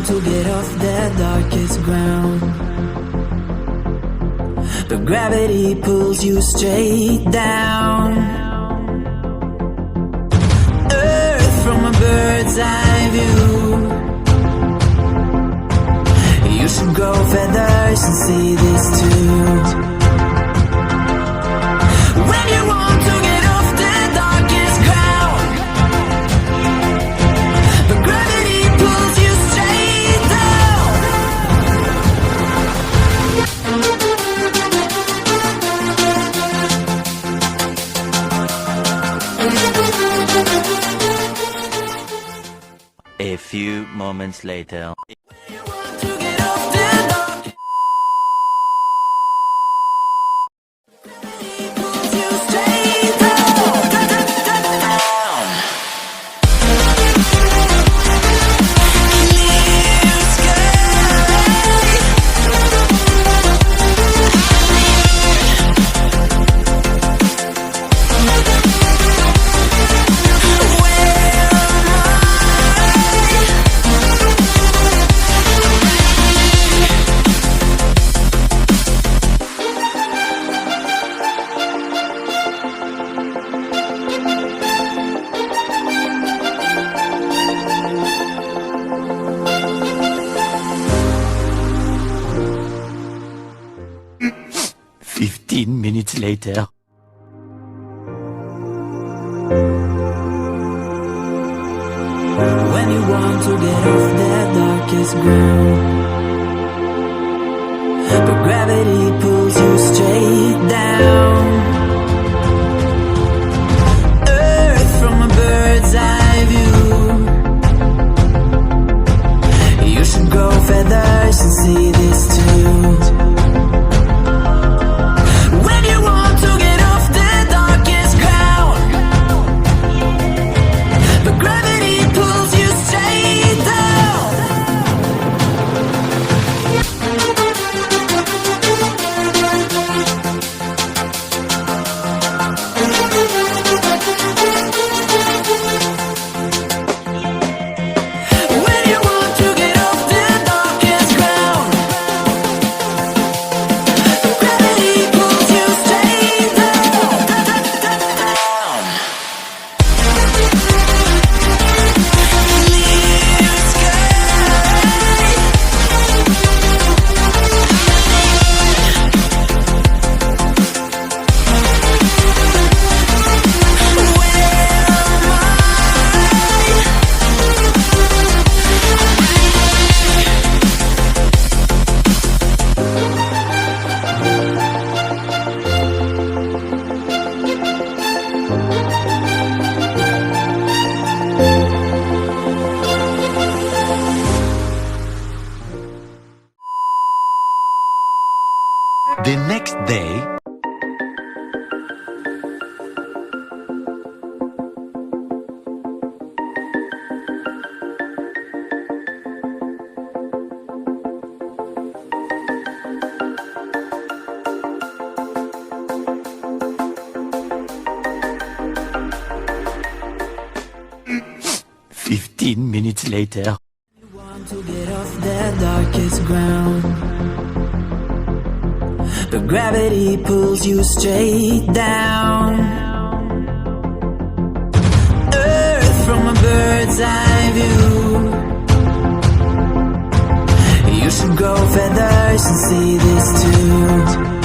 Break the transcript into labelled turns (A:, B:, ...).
A: want to get off the darkest ground, but gravity pulls you straight down. Earth from a bird's eye view. You should grow feathers and see this too. When you want to get off the darkest ground, but gravity pulls you straight down.
B: 'Few moments later. Minutes later.
A: When you want to get off the darkest ground, but gravity pulls you straight down. Earth from a bird's eye view. You should grow feathers and see this too.
B: The next day. Minutes later.
A: You want to get off the darkest ground, but gravity pulls you straight down. Earth from a bird's eye view. You should grow feathers and see this too.